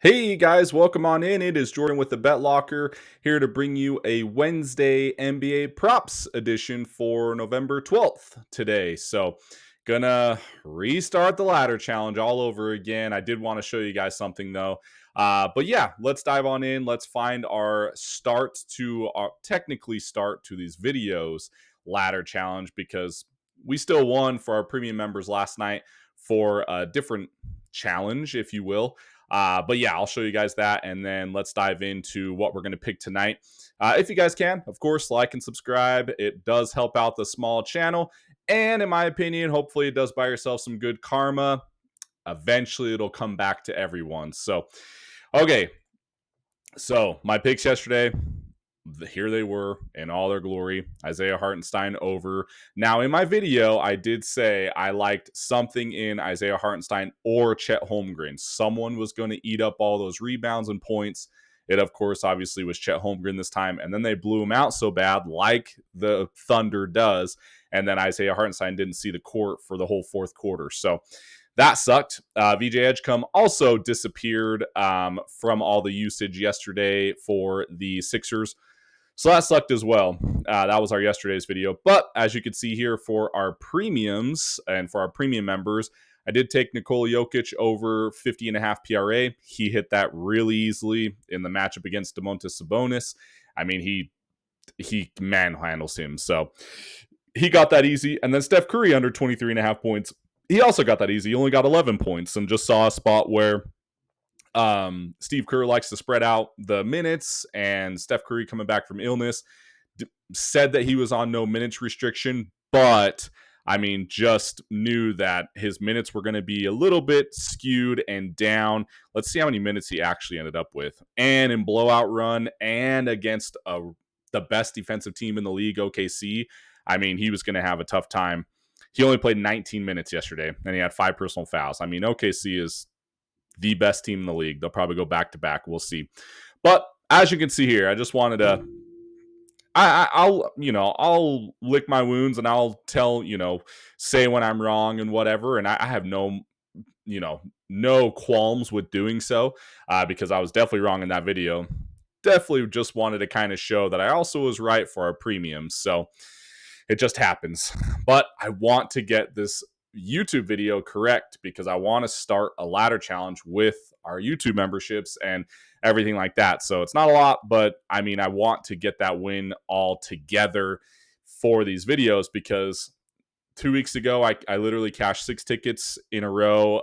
Hey guys, welcome on in. It is Jordan with the Bet Locker here to bring you a Wednesday NBA props edition for November 12th today. So, gonna restart the ladder challenge all over again. I did want to show you guys something though. But yeah, let's dive on in. Let's find our technically start to these videos ladder challenge because we still won for our premium members last night for a different challenge, if you will. But yeah, I'll show you guys that, and then let's dive into what we're going to pick tonight. If you guys can, of course, like and subscribe. It does help out the small channel, and in my opinion, hopefully it does buy yourself some good karma. Eventually, it'll come back to everyone. So, okay. So, my picks yesterday, here they were in all their glory. Isaiah Hartenstein over. Now, in my video, I did say I liked something in Isaiah Hartenstein or Chet Holmgren. Someone was going to eat up all those rebounds and points. It, of course, obviously was Chet Holmgren this time. And then they blew him out so bad, like the Thunder does. And then Isaiah Hartenstein didn't see the court for the whole fourth quarter. So that sucked. VJ Edgecombe also disappeared from all the usage yesterday for the Sixers. So that sucked as well. That was our yesterday's video. But as you can see here for our premiums and for our premium members, I did take Nikola Jokic over 50.5 PRA. He hit that really easily in the matchup against Domantas Sabonis. I mean, he manhandles him. So he got that easy. And then Steph Curry under 23.5 points. He also got that easy. He only got 11 points and just saw a spot where Steve Kerr likes to spread out the minutes, and Steph Curry coming back from illness said that he was on no minutes restriction, but I mean, just knew that his minutes were going to be a little bit skewed and down. Let's see how many minutes he actually ended up with. And in blowout run and against the best defensive team in the league, OKC, I mean, he was going to have a tough time. He only played 19 minutes yesterday, and he had 5 personal fouls. I mean, OKC is the best team in the league. They'll probably go back to back. We'll see. But as you can see here, I just wanted to I'll lick my wounds and I'll say when I'm wrong and whatever. And I have no qualms with doing so because I was definitely wrong in that video. Definitely just wanted to kind of show that I also was right for our premiums. So it just happens. But I want to get this YouTube video correct because I want to start a ladder challenge with our YouTube memberships and everything like that. So it's not a lot, but I mean, I want to get that win all together for these videos because 2 weeks ago, I literally cashed 6 tickets in a row,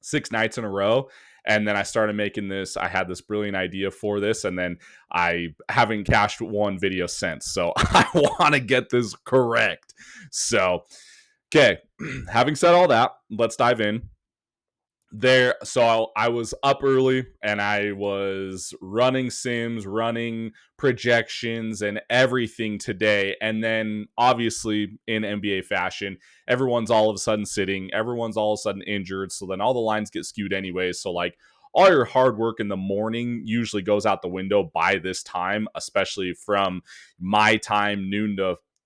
6 nights in a row. And then I started making this. I had this brilliant idea for this, and then I haven't cashed one video since. So I want to get this correct. So, okay, having said all that, let's dive in. So I was up early and I was running sims, running projections and everything today. And then obviously in NBA fashion, everyone's all of a sudden sitting, everyone's all of a sudden injured. So then all the lines get skewed anyway. So like all your hard work in the morning usually goes out the window by this time, especially from my time, noon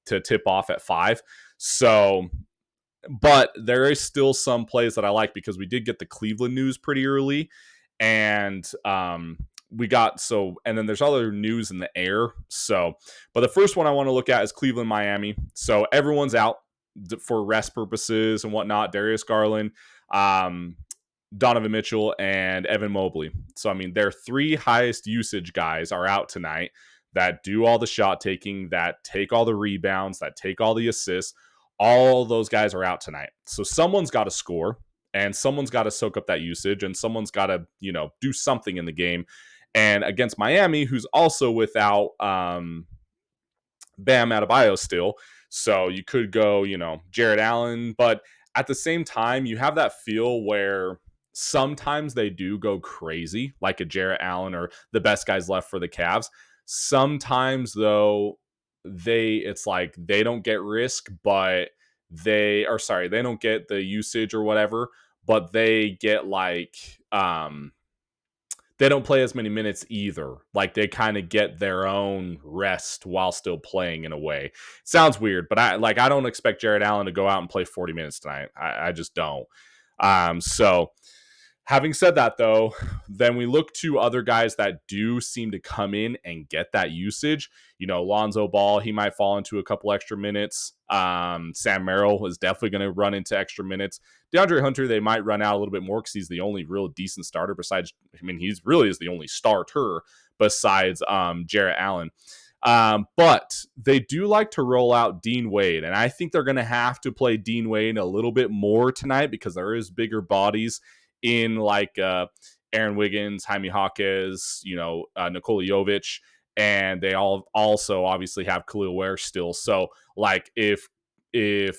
to tip off at 5. So but there is still some plays that I like because we did get the Cleveland news pretty early, and and then there's other news in the air. So, but the first one I want to look at is Cleveland, Miami. So everyone's out for rest purposes and whatnot. Darius Garland, Donovan Mitchell, and Evan Mobley. So I mean, their 3 highest usage guys are out tonight that do all the shot taking, that take all the rebounds, that take all the assists. All those guys are out tonight. So someone's got to score and someone's got to soak up that usage and someone's got to, do something in the game. And against Miami, who's also without Bam Adebayo still. So you could go, Jared Allen. But at the same time, you have that feel where sometimes they do go crazy, like a Jared Allen or the best guys left for the Cavs. Sometimes, though, it's like they don't get risk, but they don't get the usage or whatever, but they get they don't play as many minutes either. Like they kind of get their own rest while still playing in a way. Sounds weird, but I don't expect Jared Allen to go out and play 40 minutes tonight. I just don't. So Having said that, though, then we look to other guys that do seem to come in and get that usage. Lonzo Ball, he might fall into a couple extra minutes. Sam Merrill is definitely going to run into extra minutes. DeAndre Hunter, they might run out a little bit more because he's the only real decent starter besides, he's really is the only starter besides Jarrett Allen. But they do like to roll out Dean Wade, and I think they're going to have to play Dean Wade a little bit more tonight because there is bigger bodies in like Aaron Wiggins, Jaime Jaquez, Nikola Jovic, and they all also obviously have Khalil Ware still. So like if Jarrett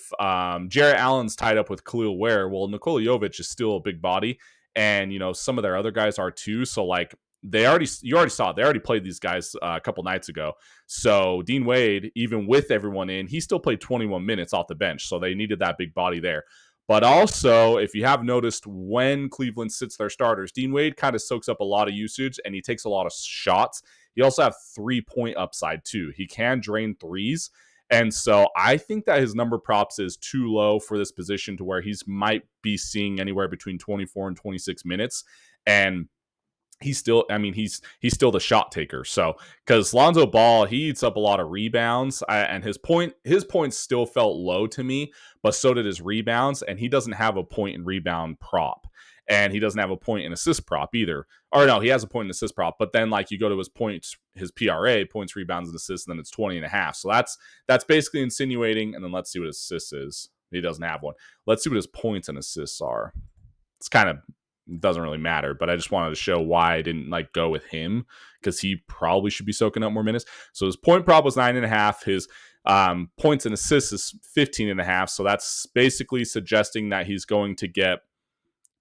Allen's tied up with Khalil Ware, well, Nikola Jovic is still a big body, and some of their other guys are too. So like you already saw it. They already played these guys a couple nights ago. So Dean Wade, even with everyone in, he still played 21 minutes off the bench. So they needed that big body there. But also, if you have noticed, when Cleveland sits their starters, Dean Wade kind of soaks up a lot of usage and he takes a lot of shots. He also have 3-point upside too. He can drain threes. And so I think that his number props is too low for this position to where he's might be seeing anywhere between 24 and 26 minutes. And he's still, he's still the shot taker. So because Lonzo Ball, he eats up a lot of rebounds, and his points still felt low to me, but so did his rebounds, and he doesn't have a point and rebound prop, and he doesn't have a point and assist prop either. Or no, he has a point and assist prop, but then like you go to his points, his PRA, points, rebounds, and assists, and then it's 20.5. So that's basically insinuating. And then let's see what his assists is. He doesn't have one. Let's see what his points and assists are. It's kind of doesn't really matter, but I just wanted to show why I didn't like go with him, because he probably should be soaking up more minutes. So his point prop was 9.5. His points and assists is 15.5. So that's basically suggesting that he's going to get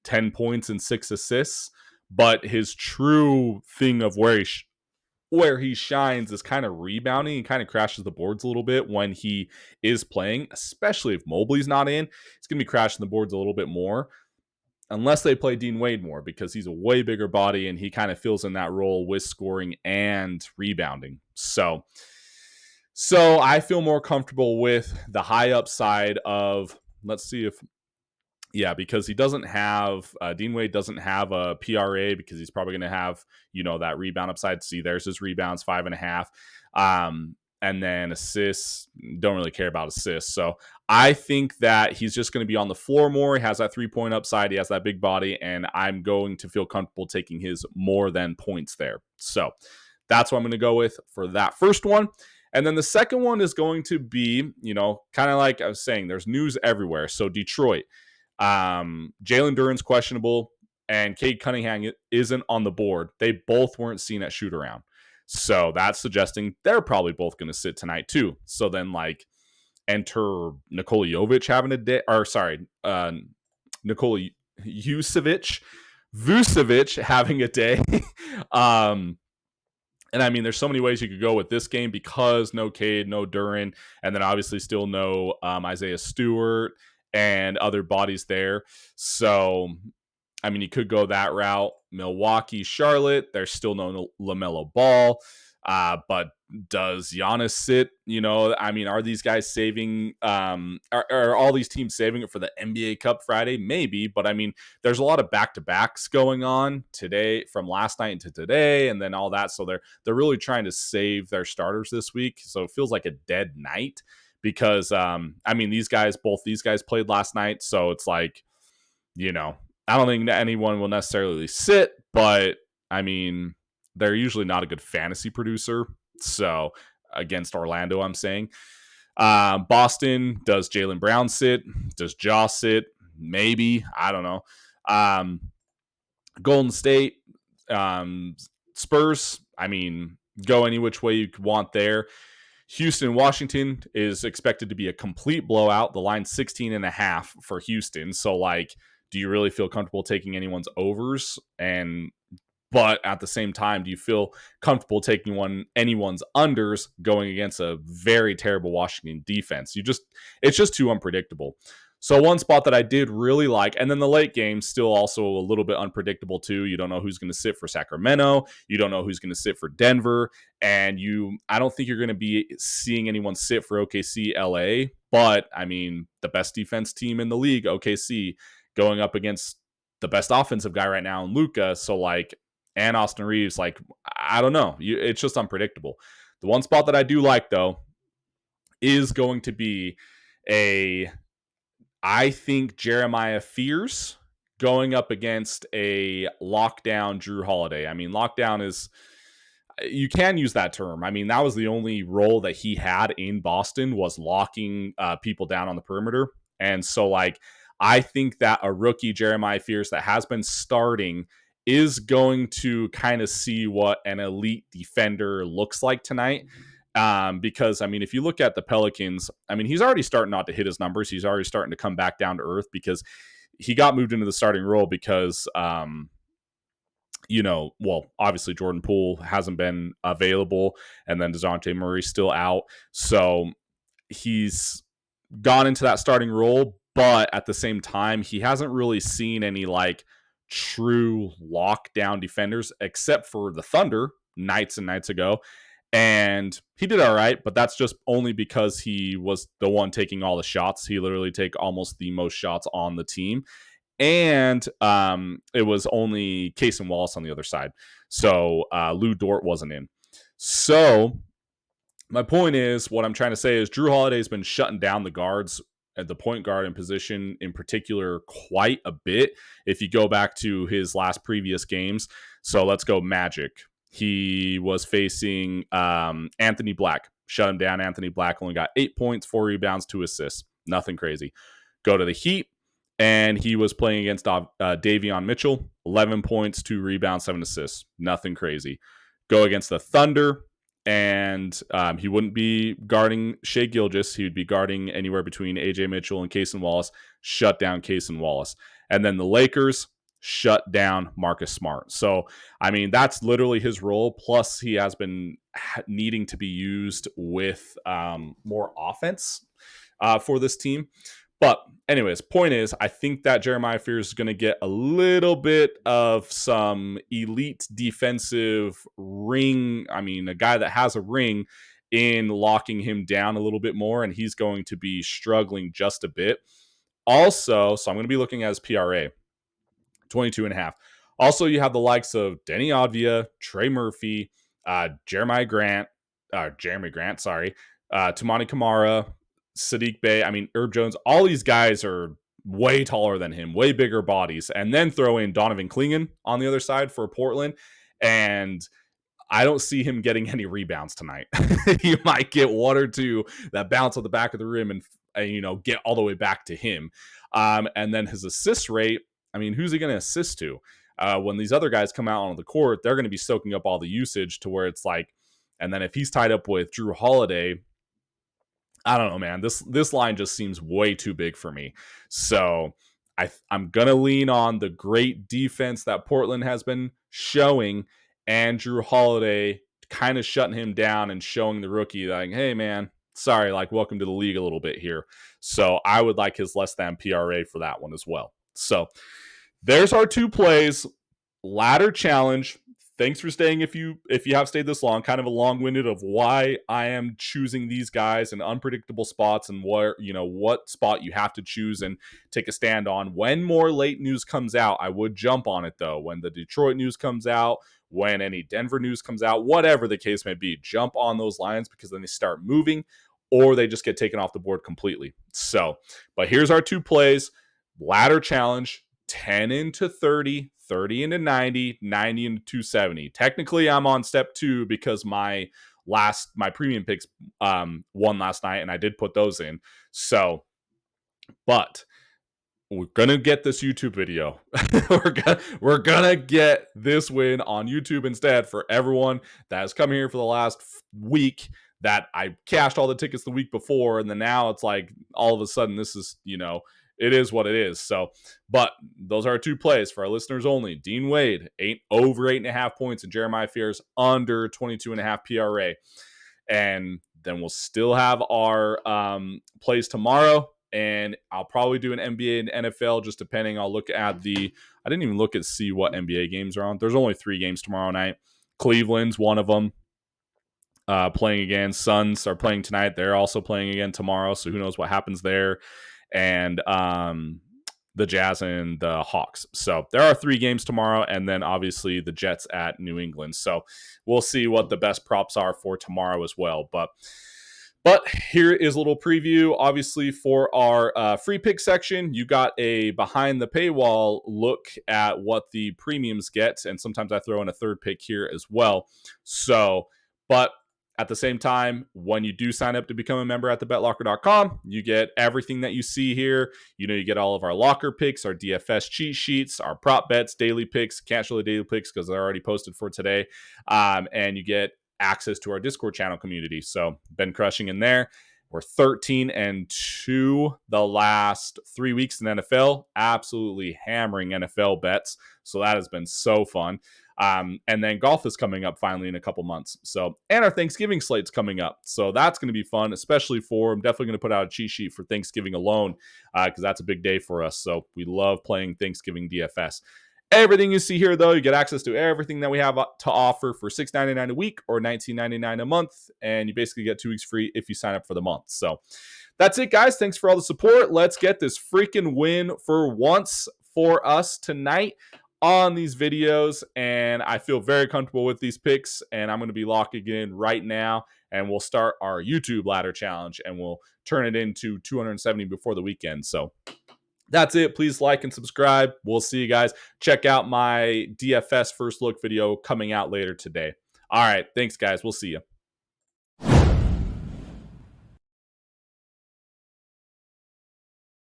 10 points and 6 assists. But his true thing of where he shines is kind of rebounding. He kind of crashes the boards a little bit when he is playing, especially if Mobley's not in. It's going to be crashing the boards a little bit more, unless they play Dean Wade more, because he's a way bigger body and he kind of fills in that role with scoring and rebounding. So I feel more comfortable with the high upside of, let's see if, yeah, because he doesn't have, Dean Wade doesn't have a PRA, because he's probably going to have, that rebound upside. See, there's his rebounds, 5.5. And then assists, don't really care about assists. So I think that he's just going to be on the floor more. He has that 3-point upside. He has that big body, and I'm going to feel comfortable taking his more than points there. So that's what I'm going to go with for that first one. And then the second one is going to be, kind of like I was saying, there's news everywhere. So Detroit, Jalen Duren's questionable, and Cade Cunningham isn't on the board. They both weren't seen at shoot around. So that's suggesting they're probably both going to sit tonight too. So then like enter Nikola Jovic having a day, or sorry, Nikola Vucevic having a day. And there's so many ways you could go with this game, because no Cade, no Duren, and then obviously still no Isaiah Stewart and other bodies there. So you could go that route. Milwaukee, Charlotte, there's still no LaMelo Ball. But does Giannis sit? Are these guys saving? Are all these teams saving it for the NBA Cup Friday? Maybe, but there's a lot of back-to-backs going on today, from last night into today, and then all that. So they're really trying to save their starters this week. So it feels like a dead night, because both these guys played last night. So it's like, I don't think that anyone will necessarily sit, but they're usually not a good fantasy producer. So against Orlando, I'm saying. Boston, does Jaylen Brown sit? Does Ja sit? Maybe. I don't know. Golden State, Spurs, go any which way you want there. Houston, Washington is expected to be a complete blowout. The line's 16.5 for Houston. So do you really feel comfortable taking anyone's overs? But at the same time, do you feel comfortable taking anyone's unders going against a very terrible Washington defense? It's just too unpredictable. So one spot that I did really like, and then the late game still also a little bit unpredictable too. You don't know who's going to sit for Sacramento. You don't know who's going to sit for Denver. And I don't think you're going to be seeing anyone sit for OKC LA. But the best defense team in the league, OKC, going up against the best offensive guy right now in Luka. So like, and Austin Reeves, like, I don't know. It's just unpredictable. The one spot that I do like though is going to be I think Jeremiah Fears going up against a lockdown Drew Holiday. I mean, lockdown is, you can use that term. I mean, that was the only role that he had in Boston, was locking people down on the perimeter. And so, like, I think that a rookie Jeremiah Fears that has been starting is going to kind of see what an elite defender looks like tonight. Because I mean, if you look at the Pelicans, I mean, he's already starting not to hit his numbers. He's already starting to come back down to earth because he got moved into the starting role because well, obviously Jordan Poole hasn't been available, and then DeJounte Murray's still out. So he's gone into that starting role, but at the same time, he hasn't really seen any like true lockdown defenders except for the Thunder nights and nights ago. And he did all right, but that's just only because he was the one taking all the shots. He literally take almost the most shots on the team. And it was only Case and Wallace on the other side. So Lou Dort wasn't in. So my point is, what I'm trying to say is Drew Holiday's been shutting down the guards at the point guard in position in particular quite a bit if you go back to his last previous games. So let's go Magic. He was facing Anthony Black. Shut him down. Anthony Black only got 8 points, 4 rebounds, 2 assists. Nothing crazy. Go to the Heat, and he was playing against Davion Mitchell. 11 points, 2 rebounds, 7 assists. Nothing crazy. Go against the Thunder, and he wouldn't be guarding Shai Gilgeous. He would be guarding anywhere between AJ Mitchell and Case and Wallace. Shut down Case and Wallace. And then the Lakers shut down Marcus Smart. So, I mean, that's literally his role. Plus, he has been needing to be used with more offense for this team. But anyways, point is, I think that Jeremiah Fears is going to get a little bit of some elite defensive ring. I mean, a guy that has a ring in locking him down a little bit more, and he's going to be struggling just a bit. Also, so I'm going to be looking at his PRA, 22.5. Also, you have the likes of Denny Advia, Trey Murphy, Jeremy Grant, Tumani Kamara, Sadiq Bey, I mean, Herb Jones, all these guys are way taller than him, way bigger bodies. And then throw in Donovan Clingan on the other side for Portland. And I don't see him getting any rebounds tonight. He might get 1 or 2 that bounce on the back of the rim and get all the way back to him. And then his assist rate, I mean, who's he going to assist to? When these other guys come out on the court, they're going to be soaking up all the usage to where it's like, and then if he's tied up with Drew Holiday, I don't know, man. This line just seems way too big for me. So I'm going to lean on the great defense that Portland has been showing, and Drew Holiday kind of shutting him down and showing the rookie like, hey, man, sorry, like, welcome to the league a little bit here. So I would like his less than PRA for that one as well. So there's our 2 plays. Ladder challenge. Thanks for staying if you have stayed this long. Kind of a long-winded of why I am choosing these guys in unpredictable spots and what spot you have to choose and take a stand on. When more late news comes out, I would jump on it though. When the Detroit news comes out, when any Denver news comes out, whatever the case may be, jump on those lines because then they start moving or they just get taken off the board completely. So, but here's our 2 plays. Ladder challenge, 10 into 30, 30 into 90, 90 into 270. Technically, I'm on step 2 because my premium picks won last night, and I did put those in. So, but we're gonna get this YouTube video. we're gonna get this win on YouTube instead for everyone that has come here for the last week. That I cashed all the tickets the week before, and then now it's like all of a sudden this is it is what it is. So, but those are our 2 plays for our listeners only. Dean Wade, over 8.5 points, and Jeremiah Fears under 22.5 PRA. And then we'll still have our plays tomorrow. And I'll probably do an NBA and NFL just depending. I'll look at I didn't even look at see what NBA games are on. There's only 3 games tomorrow night. Cleveland's one of them. Playing again. Suns are playing tonight. They're also playing again tomorrow. So who knows what happens there. And the Jazz and the Hawks. So there are 3 games tomorrow, and then obviously the Jets at New England. So we'll see what the best props are for tomorrow as well. But here is a little preview. Obviously, for our free pick section, you got a behind the paywall look at what the premiums get. And sometimes I throw in a third pick here as well. So, but at the same time, when you do sign up to become a member at thebetlocker.com, you get everything that you see here. You know, you get all of our locker picks, our DFS cheat sheets, our prop bets, daily picks. Can't show the daily picks because they're already posted for today. And you get access to our Discord channel community. So been crushing in there. We're 13-2 the last 3 weeks in NFL. Absolutely hammering NFL bets. So that has been so fun. And then golf is coming up finally in a couple months. So, and our Thanksgiving slate's coming up. So that's going to be fun, especially I'm definitely going to put out a cheat sheet for Thanksgiving alone because that's a big day for us. So we love playing Thanksgiving DFS. Everything you see here, though, you get access to everything that we have to offer for $6.99 a week or $19.99 a month. And you basically get 2 weeks free if you sign up for the month. So that's it, guys. Thanks for all the support. Let's get this freaking win for once for us tonight on these videos. And I feel very comfortable with these picks. And I'm going to be locking in right now. And we'll start our YouTube ladder challenge. And we'll turn it into 270 before the weekend. So that's it. Please like and subscribe. We'll see you guys. Check out my DFS first look video coming out later today. All right. Thanks, guys. We'll see you.